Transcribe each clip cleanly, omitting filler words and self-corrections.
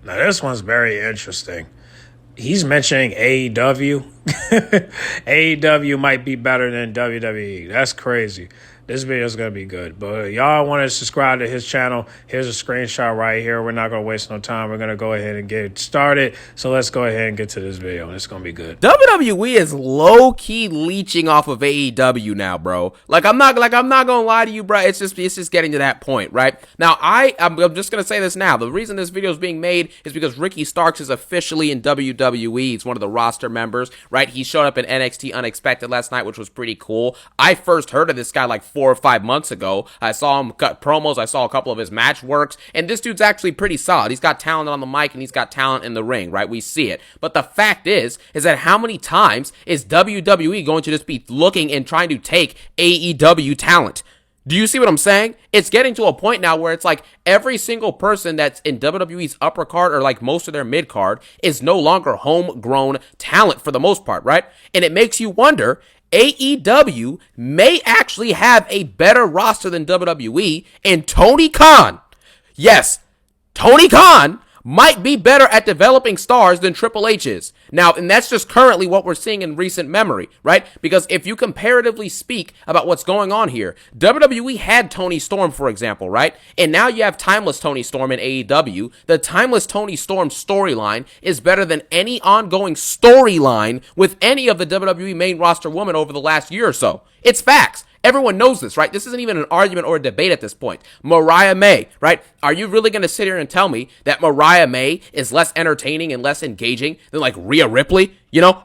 Now, this one's very interesting. He's mentioning AEW. AEW might be better than WWE. That's crazy. This video is going to be good. But y'all want to subscribe to his channel. Here's a screenshot right here. We're not going to waste no time. We're going to go ahead and get started. So let's go ahead and get to this video. It's going to be good. WWE is low-key leeching off of AEW now, bro. I'm not going to lie to you, bro. It's just getting to that point, right? Now, I'm just going to say this now. The reason this video is being made is because Ricky Starks is officially in WWE. He's one of the roster members, right? He showed up in NXT Unexpected last night, which was pretty cool. I first heard of this guy 4 or 5 months ago. I saw him cut promos. I saw a couple of his match works, and this dude's actually pretty solid. He's got talent on the mic, and he's got talent in the ring, right? We see it. But the fact is that how many times is WWE going to just be looking and trying to take AEW talent? Do you see what I'm saying? It's getting to a point now where it's every single person that's in WWE's upper card or most of their mid card is no longer homegrown talent for the most part, right? And it makes you wonder, AEW may actually have a better roster than WWE, and Tony Khan, yes, Tony Khan might be better at developing stars than Triple H is. Now, and that's just currently what we're seeing in recent memory, right? Because if you comparatively speak about what's going on here, WWE had Tony Storm, for example, right? And now you have Timeless Tony Storm in AEW. The Timeless Tony Storm storyline is better than any ongoing storyline with any of the WWE main roster women over the last year or so. It's facts. Everyone knows this, right? This isn't even an argument or a debate at this point. Mariah May, right? Are you really going to sit here and tell me that Mariah May is less entertaining and less engaging than Rhea Ripley,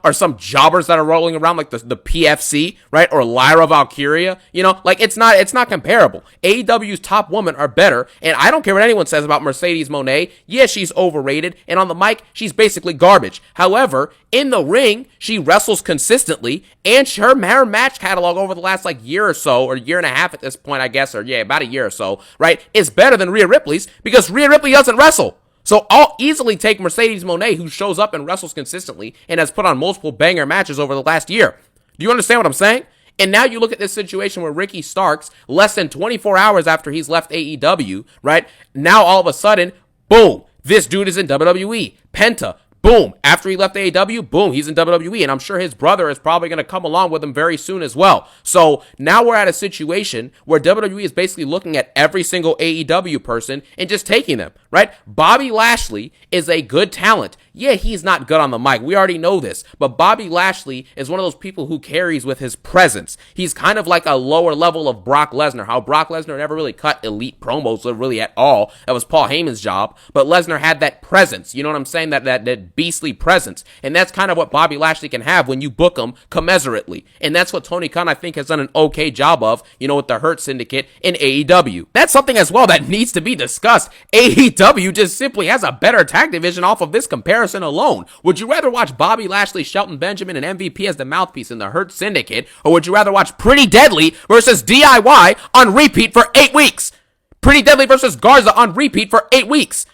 or some jobbers that are rolling around the PFC, right? Or Lyra Valkyria, it's not comparable. AEW's top women are better, and I don't care what anyone says about Mercedes Moné. Yeah, she's overrated, and on the mic, she's basically garbage. However, in the ring, she wrestles consistently, and her match catalog over the last year or so, or year and a half at this point, I guess, or about a year or so, right, is better than Rhea Ripley's because Rhea Ripley doesn't wrestle. So I'll easily take Mercedes Moné, who shows up and wrestles consistently and has put on multiple banger matches over the last year. Do you understand what I'm saying? And now you look at this situation where Ricky Starks, less than 24 hours after he's left AEW, right, now all of a sudden, boom, this dude is in WWE. Penta, boom, after he left AEW, boom, he's in WWE, and I'm sure his brother is probably going to come along with him very soon as well. So now we're at a situation where WWE is basically looking at every single AEW person and just taking them, right? Bobby Lashley is a good talent. Yeah, he's not good on the mic. We already know this. But Bobby Lashley is one of those people who carries with his presence. He's kind of like a lower level of Brock Lesnar. How Brock Lesnar never really cut elite promos really at all. That was Paul Heyman's job. But Lesnar had that presence. You know what I'm saying? That beastly presence. And that's kind of what Bobby Lashley can have when you book him commensurately. And that's what Tony Khan, I think, has done an okay job of, with the Hurt Syndicate in AEW. That's something as well that needs to be discussed. AEW just simply has a better tag division off of this comparison alone. Would you rather watch Bobby Lashley, Shelton Benjamin, and MVP as the mouthpiece in the Hurt Syndicate, or would you rather watch Pretty Deadly versus DIY on repeat for 8 weeks? Pretty Deadly versus Garza on repeat for 8 weeks.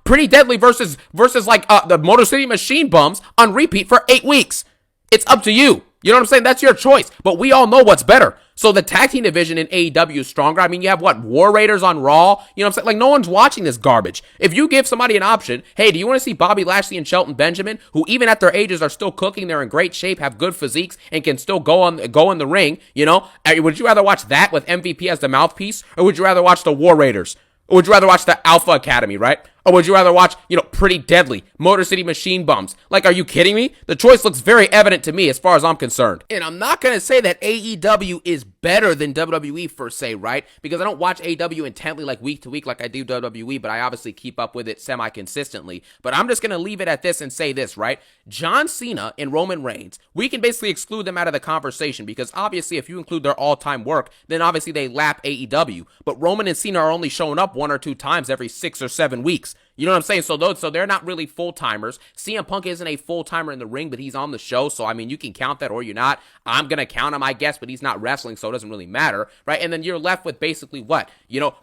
Pretty Deadly versus the Motor City Machine Bums on repeat for 8 weeks. It's up to you. You know what I'm saying? That's your choice. But we all know what's better. So the tag team division in AEW is stronger. I mean, you have War Raiders on Raw. You know what I'm saying? No one's watching this garbage. If you give somebody an option, hey, do you want to see Bobby Lashley and Shelton Benjamin, who even at their ages are still cooking, they're in great shape, have good physiques, and can still go in the ring, would you rather watch that with MVP as the mouthpiece, or would you rather watch the War Raiders? Or would you rather watch the Alpha Academy, right? Or would you rather watch, Pretty Deadly, Motor City Machine Bums? Are you kidding me? The choice looks very evident to me as far as I'm concerned. And I'm not going to say that AEW is better than WWE per se, right? Because I don't watch AEW intently week to week like I do WWE, but I obviously keep up with it semi-consistently. But I'm just going to leave it at this and say this, right? John Cena and Roman Reigns, we can basically exclude them out of the conversation because obviously if you include their all-time work, then obviously they lap AEW. But Roman and Cena are only showing up 1 or 2 times every 6 or 7 weeks. You know what I'm saying? So they're not really full-timers. CM Punk isn't a full-timer in the ring, but he's on the show. So, I mean, you can count that or you're not. I'm going to count him, I guess, but he's not wrestling, so it doesn't really matter, right? And then you're left with basically what?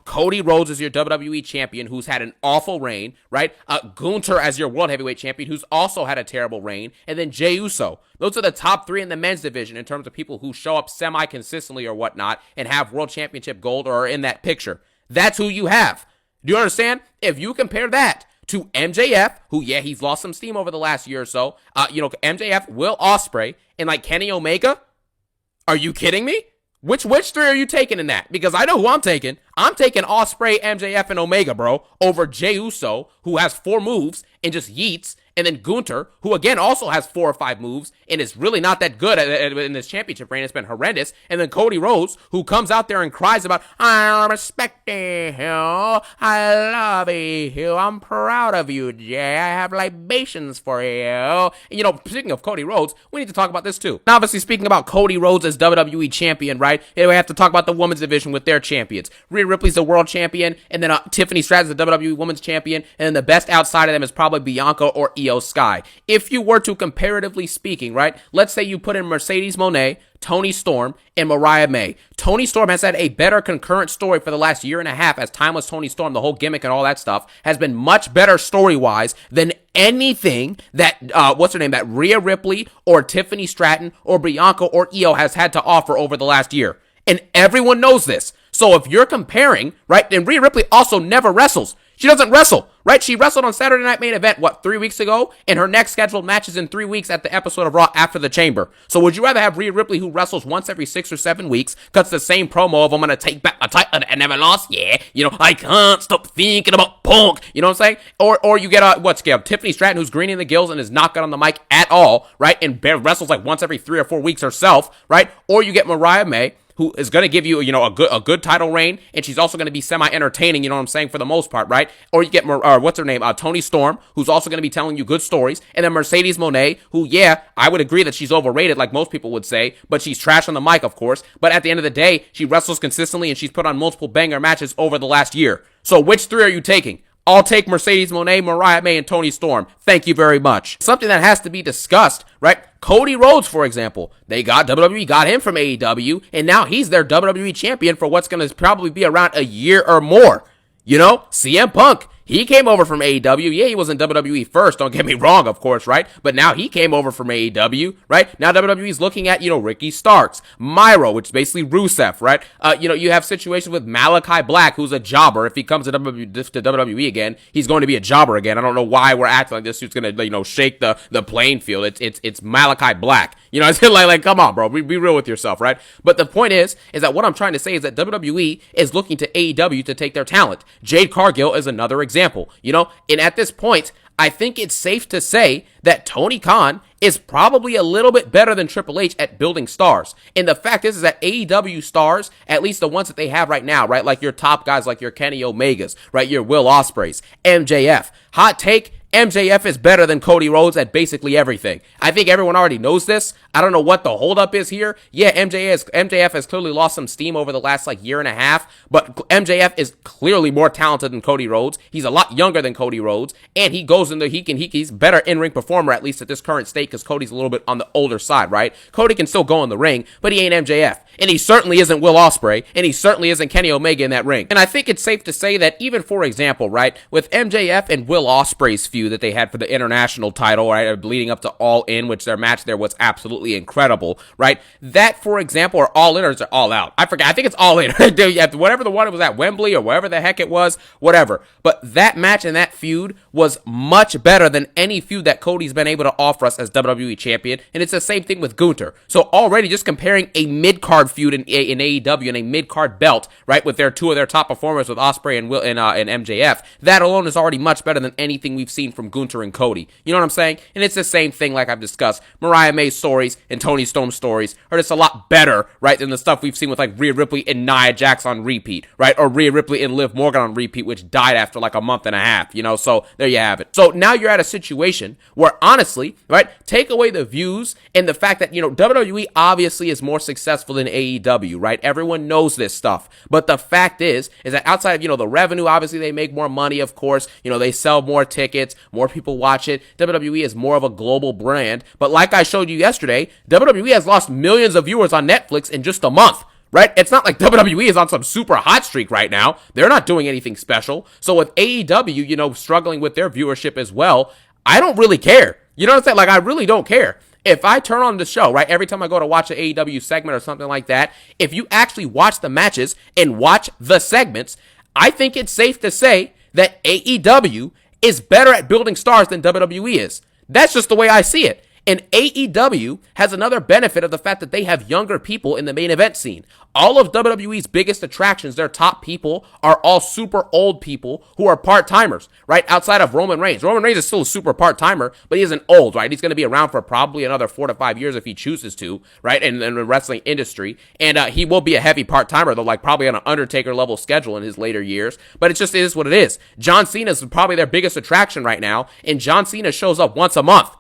Cody Rhodes is your WWE champion, who's had an awful reign, right? Gunther as your World Heavyweight champion, who's also had a terrible reign. And then Jey Uso. Those are the top 3 in the men's division in terms of people who show up semi-consistently or whatnot and have World Championship gold or are in that picture. That's who you have. Do you understand? If you compare that to MJF, who, yeah, he's lost some steam over the last year or so. MJF, Will Ospreay, and like Kenny Omega. Are you kidding me? Which three are you taking in that? Because I know who I'm taking. I'm taking Ospreay, MJF, and Omega, bro, over Jey Uso, who has 4 moves and just yeets, and then Gunther, who again also has 4 or 5 moves and is really not that good in this championship reign. It's been horrendous. And then Cody Rhodes, who comes out there and cries about, I respect you, I love you, I'm proud of you, Jay, I have libations for you. And, speaking of Cody Rhodes, we need to talk about this too. Now, obviously, speaking about Cody Rhodes as WWE champion, right? We have to talk about the women's division with their champions. Rhea Ripley's the world champion, and then Tiffany Stratton's the WWE women's champion, and then the best outside of them is probably Bianca or Io Sky. If you were to, comparatively speaking, right, let's say you put in Mercedes Moné, Toni Storm, and Mariah May. Toni Storm has had a better concurrent story for the last year and a half as Timeless Toni Storm, the whole gimmick and all that stuff, has been much better story-wise than anything that, that Rhea Ripley or Tiffany Stratton or Bianca or Io has had to offer over the last year. And everyone knows this. So if you're comparing, right, then Rhea Ripley also never wrestles. She doesn't wrestle, right? She wrestled on Saturday Night Main Event, 3 weeks ago? And her next scheduled match is in 3 weeks at the episode of Raw After the Chamber. So would you rather have Rhea Ripley, who wrestles once every 6 or 7 weeks, cuts the same promo of, I'm going to take back my title and never lost? Yeah, I can't stop thinking about Punk. You know what I'm saying? Or you get, Tiffany Stratton, who's greening the gills and is not good on the mic at all, right? And wrestles like once every 3 or 4 weeks herself, right? Or you get Mariah May, who is going to give you, a good title reign, and she's also going to be semi-entertaining, for the most part, right? Or you get, Toni Storm, who's also going to be telling you good stories, and then Mercedes Moné, who, yeah, I would agree that she's overrated, like most people would say, but she's trash on the mic, of course, but at the end of the day, she wrestles consistently, and she's put on multiple banger matches over the last year. So which 3 are you taking? I'll take Mercedes Moné, Mariah May, and Toni Storm. Thank you very much. Something that has to be discussed, right? Cody Rhodes, for example. WWE got him from AEW, and now he's their WWE champion for what's going to probably be around a year or more. CM Punk, he came over from AEW. Yeah, he was in WWE first, don't get me wrong, of course, right? But now he came over from AEW, right? Now WWE's looking at, Ricky Starks, Myro, which is basically Rusev, right? You have situations with Malachi Black, who's a jobber. If he comes to WWE again, he's going to be a jobber again. I don't know why we're acting like this dude's going to, shake the playing field. It's Malachi Black. It's like, come on, bro, be real with yourself, right? But the point is that what I'm trying to say is that WWE is looking to AEW to take their talent. Jade Cargill is another example, and at this point, I think it's safe to say that Tony Khan is probably a little bit better than Triple H at building stars. And the fact is that AEW stars, at least the ones that they have right now, right, like your top guys, like your Kenny Omegas, right, your Will Ospreays, MJF, hot take, MJF is better than Cody Rhodes at basically everything. I think everyone already knows this. I don't know what the holdup is here. Yeah, MJF has clearly lost some steam over the last year and a half, but MJF is clearly more talented than Cody Rhodes. He's a lot younger than Cody Rhodes, and he goes in there. He's better in-ring performer, at least at this current state, because Cody's a little bit on the older side, right? Cody can still go in the ring, but he ain't MJF, and he certainly isn't Will Ospreay, and he certainly isn't Kenny Omega in that ring. And I think it's safe to say that even, for example, right, with MJF and Will Ospreay's feud that they had for the international title, right, leading up to All In, which their match there was absolutely incredible, right? That, for example, or All In, or is it All Out? I forget. I think it's All In. Whatever the one it was at Wembley or wherever the heck it was, whatever. But that match and that feud was much better than any feud that Cody's been able to offer us as WWE champion, and it's the same thing with Gunther. So already just comparing a mid-card feud in AEW and a mid-card belt, right, with two of their top performers with Ospreay and MJF, that alone is already much better than anything we've seen from Gunther and Cody. You know what I'm saying? And it's the same thing like I've discussed. Mariah May's stories and Toni Storm's stories are just a lot better, right, than the stuff we've seen with Rhea Ripley and Nia Jax on repeat, right? Or Rhea Ripley and Liv Morgan on repeat, which died after a month and a half, So there you have it. So now you're at a situation where honestly, right, take away the views and the fact that, WWE obviously is more successful than AEW, right? Everyone knows this stuff. But the fact is that outside of, the revenue, obviously they make more money, of course. They sell more tickets, more people watch it. WWE is more of a global brand. But like I showed you yesterday, WWE has lost millions of viewers on Netflix in just a month. Right? It's not like WWE is on some super hot streak right now. They're not doing anything special. So with AEW, struggling with their viewership as well, I don't really care. You know what I'm saying? I really don't care. If I turn on the show, right, every time I go to watch an AEW segment or something like that, if you actually watch the matches and watch the segments, I think it's safe to say that AEW is better at building stars than WWE is. That's just the way I see it. And AEW has another benefit of the fact that they have younger people in the main event scene. All of WWE's biggest attractions, their top people, are all super old people who are part-timers, right? Outside of Roman Reigns. Roman Reigns is still a super part-timer, but he isn't old, right? He's going to be around for probably another 4 to 5 years if he chooses to, right? In the wrestling industry. And he will be a heavy part-timer, though, like probably on an Undertaker-level schedule in his later years. But it is what it is. John Cena is probably their biggest attraction right now, and John Cena shows up once a month.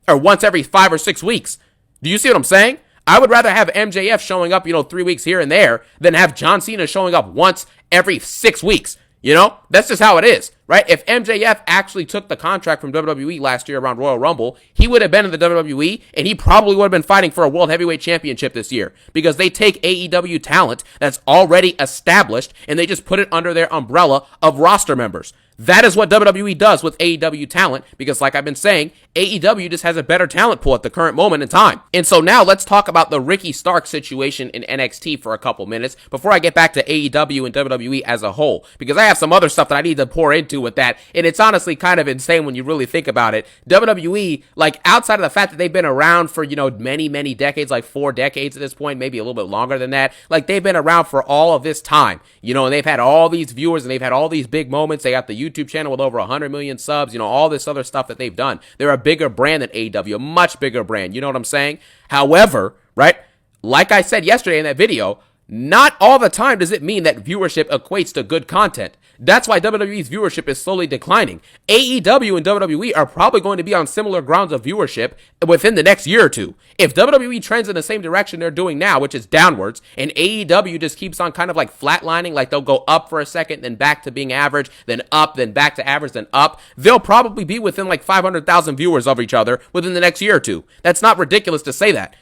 Or once every 5 or 6 weeks. Do you see what I'm saying? I would rather have MJF showing up, 3 weeks here and there than have John Cena showing up once every 6 weeks. That's just how it is, right? If MJF actually took the contract from WWE last year around Royal Rumble, he would have been in the WWE and he probably would have been fighting for a World Heavyweight Championship this year because they take AEW talent that's already established and they just put it under their umbrella of roster members. That is what WWE does with AEW talent because, like I've been saying, AEW just has a better talent pool at the current moment in time. And so now let's talk about the Ricky Starks situation in NXT for a couple minutes before I get back to AEW and WWE as a whole, because I have some other stuff that I need to pour into with that, and it's honestly kind of insane when you really think about it. WWE, like outside of the fact that they've been around for, many, many decades, like 4 decades at this point, maybe a little bit longer than that, like they've been around for all of this time, and they've had all these viewers and they've had all these big moments. They got the YouTube channel with over 100 million subs, all this other stuff that they've done. They're a bigger brand than AEW, a much bigger brand. You know what I'm saying? However, right, like I said yesterday in that video, not all the time does it mean that viewership equates to good content. That's why WWE's viewership is slowly declining. AEW and WWE are probably going to be on similar grounds of viewership within the next year or two. If WWE trends in the same direction they're doing now, which is downwards, and AEW just keeps on kind of like flatlining, like they'll go up for a second, then back to being average, then up, then back to average, then up, they'll probably be within like 500,000 viewers of each other within the next year or two. That's not ridiculous to say that,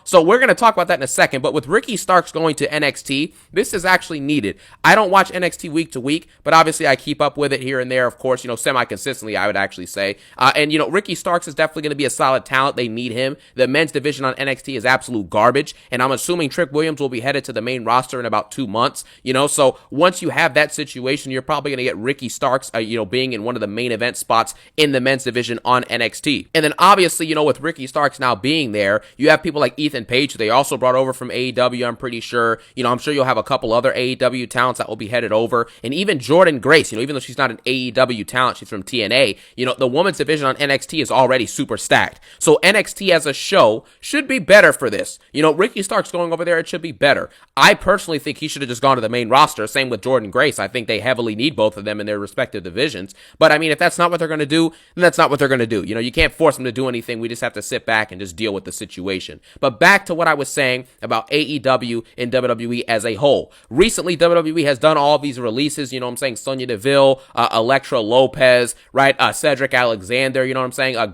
So we're going to talk about that in a second, but with Ricky Starks going to NXT, this is actually needed. I don't watch NXT week to week, but obviously I keep up with it here and there, of course, semi-consistently, I would actually say. And Ricky Starks is definitely going to be a solid talent. They need him. The men's division on NXT is absolute garbage, and I'm assuming Trick Williams will be headed to the main roster in about 2 months, so once you have that situation, you're probably going to get Ricky Starks, being in one of the main event spots in the men's division on NXT. And then obviously, with Ricky Starks now being there, you have people like Ethan Page, who they also brought over from AEW, I'm pretty sure. I'm sure you'll have a couple other AEW talents that will be headed over, and even Jordan Grace, even though she's not an AEW talent, she's from TNA, the women's division on NXT is already super stacked. So NXT as a show should be better for this. Ricky Starks going over there, it should be better. I personally think he should have just gone to the main roster. Same with Jordan Grace. I think they heavily need both of them in their respective divisions. But I mean, if that's not what they're going to do, then that's not what they're going to do. You can't force them to do anything. We just have to sit back and just deal with the situation. But back to what I was saying about AEW and WWE as a whole. Recently, WWE has done all these releases, Sonya Deville, Elektra Lopez, right? Cedric Alexander,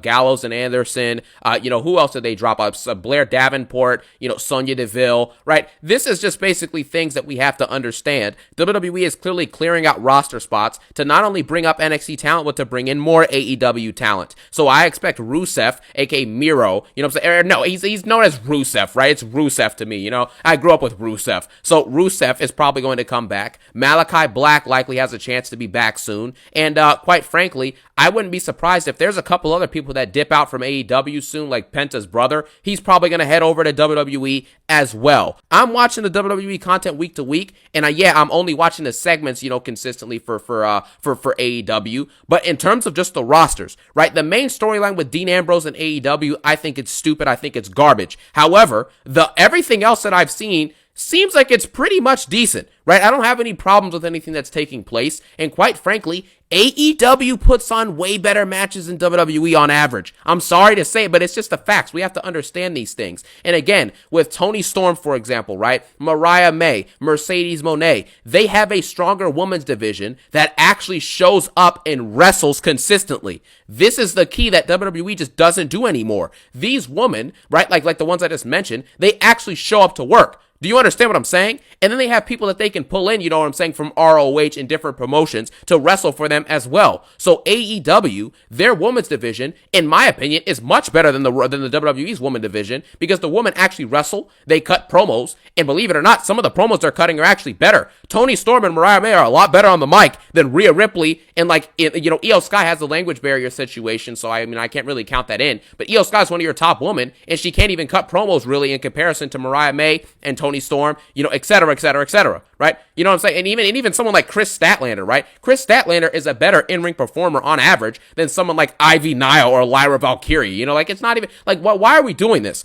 Gallows and Anderson, who else did they drop? Blair Davenport, Sonya Deville, right? This is just basically things that we have to understand. WWE is clearly clearing out roster spots to not only bring up NXT talent, but to bring in more AEW talent. So I expect Rusev, aka Miro, no, he's known as Rusev, right? It's Rusev to me, I grew up with Rusev. So Rusev is probably going to come back. Malachi Black likely has a chance to be back soon. And quite frankly, I wouldn't be surprised if there's a couple other people that dip out from AEW soon, like Penta's brother. He's probably going to head over to WWE as well. I'm watching the WWE content week to week, and I'm only watching the segments, consistently for AEW. But in terms of just the rosters, right, the main storyline with Dean Ambrose and AEW, I think it's stupid. I think it's garbage. However, everything else that I've seen seems like it's pretty much decent, right? I don't have any problems with anything that's taking place, and quite frankly, AEW puts on way better matches than WWE on average. I'm sorry to say it, but it's just the facts. We have to understand these things. And again, with Toni Storm, for example, right? Mariah May, Mercedes Moné, they have a stronger women's division that actually shows up and wrestles consistently. This is the key that WWE just doesn't do anymore. These women, right, like the ones I just mentioned, they actually show up to work. Do you understand what I'm saying? And then they have people that they can pull in, you know what I'm saying, from ROH and different promotions to wrestle for them as well. So AEW, their women's division, in my opinion, is much better than the WWE's woman division, because the women actually wrestle, they cut promos, and believe it or not, some of the promos they're cutting are actually better. Toni Storm and Mariah May are a lot better on the mic than Rhea Ripley, and Io Sky has the language barrier situation, so I can't really count that in. But Io Sky is one of your top women, and she can't even cut promos really in comparison to Mariah May and Toni Storm, et cetera, et cetera, et cetera, right? You know what I'm saying? And even someone like Chris Statlander, right? Chris Statlander is a better in-ring performer on average than someone like Ivy Nile or Lyra Valkyrie. It's not even, why are we doing this?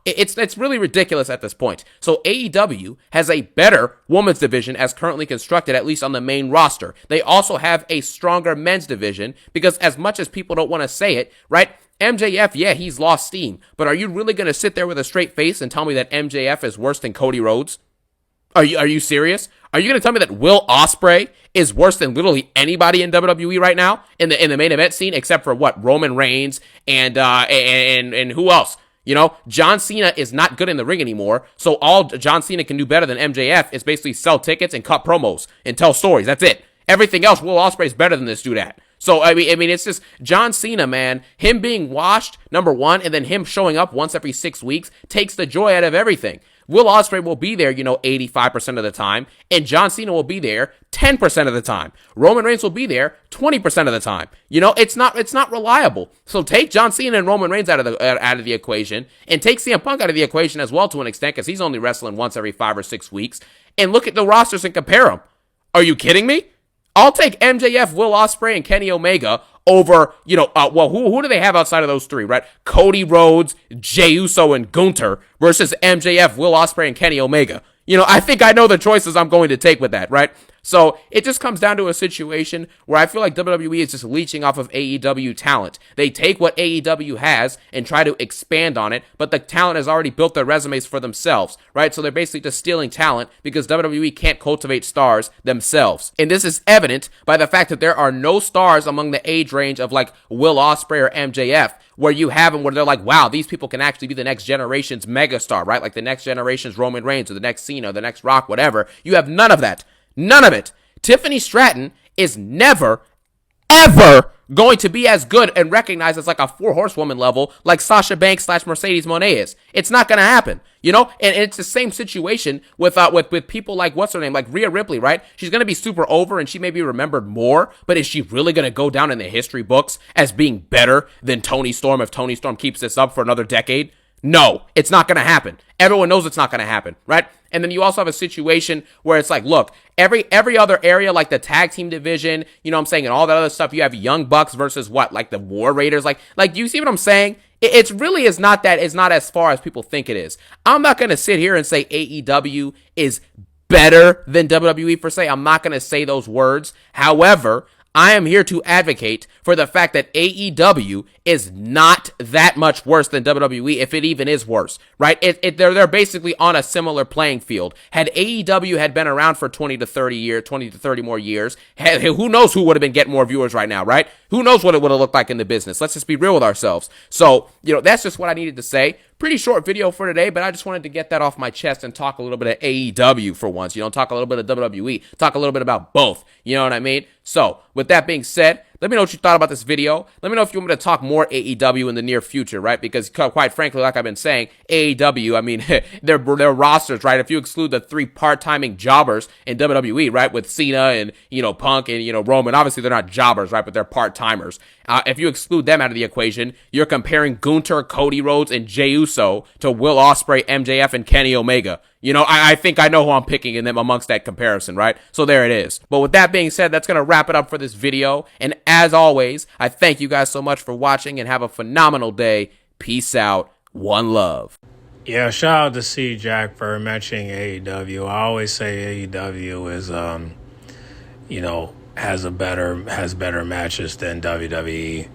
It's really ridiculous at this point. So AEW has a better women's division as currently constructed, at least on the main roster. They also have a stronger men's division, because as much as people don't want to say it, right? MJF, yeah, he's lost steam, but are you really going to sit there with a straight face and tell me that MJF is worse than Cody Rhodes? Are you serious? Are you going to tell me that Will Ospreay is worse than literally anybody in WWE right now in the main event scene, except for what, Roman Reigns and who else? John Cena is not good in the ring anymore, so all John Cena can do better than MJF is basically sell tickets and cut promos and tell stories. That's it. Everything else, Will Ospreay's better than this dude at. So, I mean, it's just John Cena, man, him being washed, number one, and then him showing up once every 6 weeks takes the joy out of everything. Will Ospreay will be there, 85% of the time, and John Cena will be there 10% of the time. Roman Reigns will be there 20% of the time. It's not reliable. So take John Cena and Roman Reigns out of the equation, and take CM Punk out of the equation as well to an extent, because he's only wrestling once every 5 or 6 weeks, and look at the rosters and compare them. Are you kidding me? I'll take MJF, Will Ospreay, and Kenny Omega over, who do they have outside of those three, right? Cody Rhodes, Jey Uso, and Gunther versus MJF, Will Ospreay, and Kenny Omega. I think I know the choices I'm going to take with that, right? So it just comes down to a situation where I feel like WWE is just leeching off of AEW talent. They take what AEW has and try to expand on it, but the talent has already built their resumes for themselves, right? So they're basically just stealing talent because WWE can't cultivate stars themselves. And this is evident by the fact that there are no stars among the age range of like Will Ospreay or MJF, where you have them where they're like, wow, these people can actually be the next generation's megastar, right? Like the next generation's Roman Reigns or the next Cena, the next Rock, whatever. You have none of that. None of it. Tiffany Stratton is never, ever going to be as good and recognized as like a 4-horsewoman level like Sasha Banks / Mercedes Moné is. It's not going to happen, And it's the same situation with people like, what's her name, like Rhea Ripley, right? She's going to be super over and she may be remembered more, but is she really going to go down in the history books as being better than Toni Storm if Toni Storm keeps this up for another decade? No, it's not going to happen. Everyone knows it's not going to happen, right? And then you also have a situation where it's like, look, every other area, like the tag team division, and all that other stuff, you have Young Bucks versus what, like the War Raiders, like, do you see what I'm saying? It's really is not as far as people think it is. I'm not going to sit here and say AEW is better than WWE per se. I'm not going to say those words. However, I am here to advocate for the fact that AEW is not that much worse than WWE, if it even is worse, right? They're basically on a similar playing field. Had AEW had been around for 20 to 30 more years, who knows who would have been getting more viewers right now, right? Who knows what it would have looked like in the business? Let's just be real with ourselves. So, that's just what I needed to say. Pretty short video for today, but I just wanted to get that off my chest and talk a little bit of AEW for once. Talk a little bit of WWE, talk a little bit about both. You know what I mean? So, with that being said, let me know what you thought about this video. Let me know if you want me to talk more AEW in the near future, right? Because quite frankly, like I've been saying, AEW, I mean, their rosters, right? If you exclude the 3 part-timing jobbers in WWE, right? With Cena and, Punk and, Roman, obviously they're not jobbers, right? But they're part-timers. If you exclude them out of the equation, you're comparing Gunther, Cody Rhodes, and Jey Uso to Will Ospreay, MJF, and Kenny Omega. I think I know who I'm picking in them amongst that comparison, right? So there it is. But with that being said, that's going to wrap it up for this video. And as always, I thank you guys so much for watching and have a phenomenal day. Peace out. One love. Yeah, shout out to C Jack for mentioning AEW. I always say AEW is, has better matches than WWE,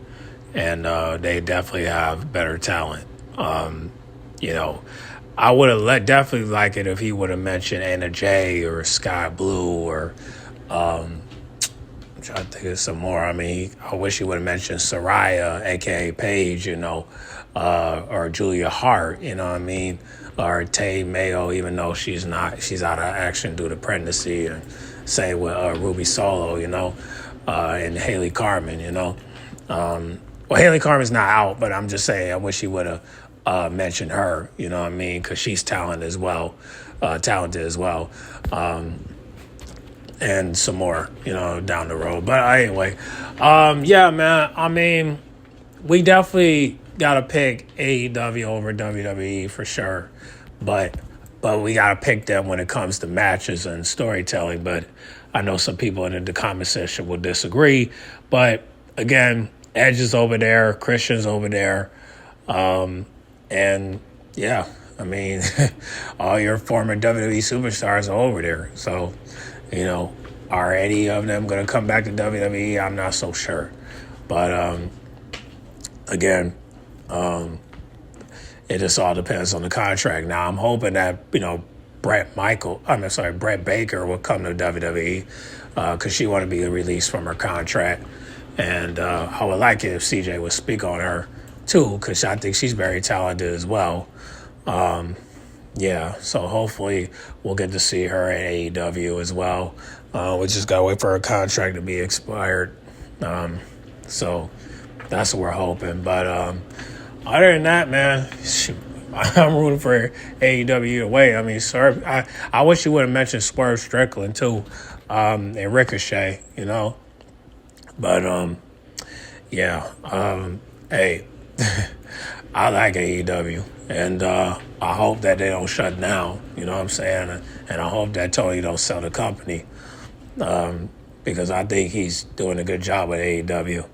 and they definitely have better talent. I would have definitely liked it if he would have mentioned Anna Jay or Sky Blue or I'm trying to think of some more. I mean, I wish he would have mentioned Soraya, aka Paige, or Julia Hart, you know what I mean? Or Tay Mayo, even though she's out of action due to pregnancy. And same with Ruby Solo, and Haley Carmen, Well, Haley Carmen's not out, but I'm just saying I wish he would have mentioned her, you know what I mean? Because she's talented as well. And some more, down the road. But anyway, yeah, man, I mean, we definitely got to pick AEW over WWE for sure. But we got to pick them when it comes to matches and storytelling. But I know some people in the comment section will disagree. But again, Edge is over there, Christian's over there. And yeah, I mean, all your former WWE superstars are over there. So, are any of them going to come back to WWE? I'm not so sure. But again, it just all depends on the contract. Now, I'm hoping that, Brett Baker will come to WWE because she want to be released from her contract. And I would like it if CJ would speak on her, too, because I think she's very talented as well. Yeah, so hopefully we'll get to see her at AEW as well. We just got to wait for her contract to be expired. So that's what we're hoping. But other than that, man, I'm rooting for AEW away. I mean, I wish you would have mentioned Swerve Strickland, too, and Ricochet, But, yeah, hey, I like AEW. And I hope that they don't shut down, you know what I'm saying? And I hope that Tony don't sell the company because I think he's doing a good job with AEW.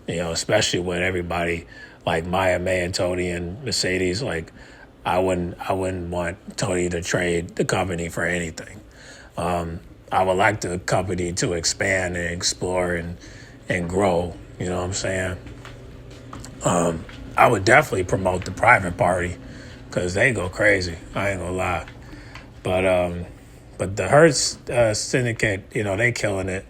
Especially with everybody like Maya May and Tony and Mercedes. Like, I wouldn't want Tony to trade the company for anything. I would like the company to expand and explore and grow, you know what I'm saying? I would definitely promote the Private Party because they go crazy. I ain't gonna lie. But the Hertz Syndicate, they killing it.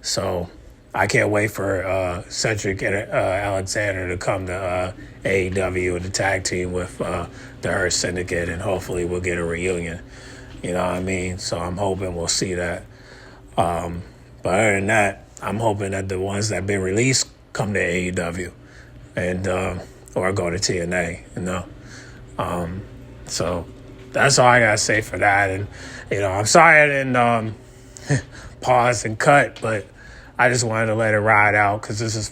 So I can't wait for Cedric and Alexander to come to AEW and the tag team with the Hertz Syndicate, and hopefully we'll get a reunion. You know what I mean? So I'm hoping we'll see that. But other than that, I'm hoping that the ones that have been released come to AEW and or go to TNA, So that's all I got to say for that. And, I'm sorry I didn't pause and cut, but I just wanted to let it ride out because this is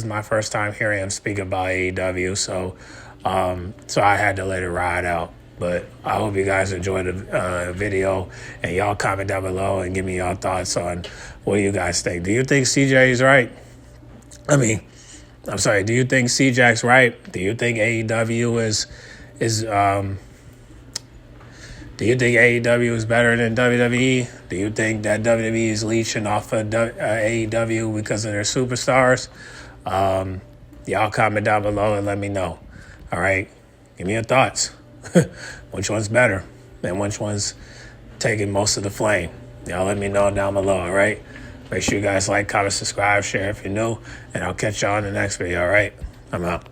my first time hearing him speak about AEW. So I had to let it ride out. But I hope you guys enjoyed the video, and y'all comment down below and give me your thoughts on what you guys think. Do you think CJ is right? Do you think CJ's right? Do you think AEW do you think AEW is better than WWE? Do you think that WWE is leeching off of AEW because of their superstars? Y'all comment down below and let me know. All right? Give me your thoughts. Which one's better and which one's taking most of the flame? Y'all let me know down below, all right? Make sure you guys like, comment, subscribe, share if you're new, and I'll catch y'all in the next video, all right? I'm out.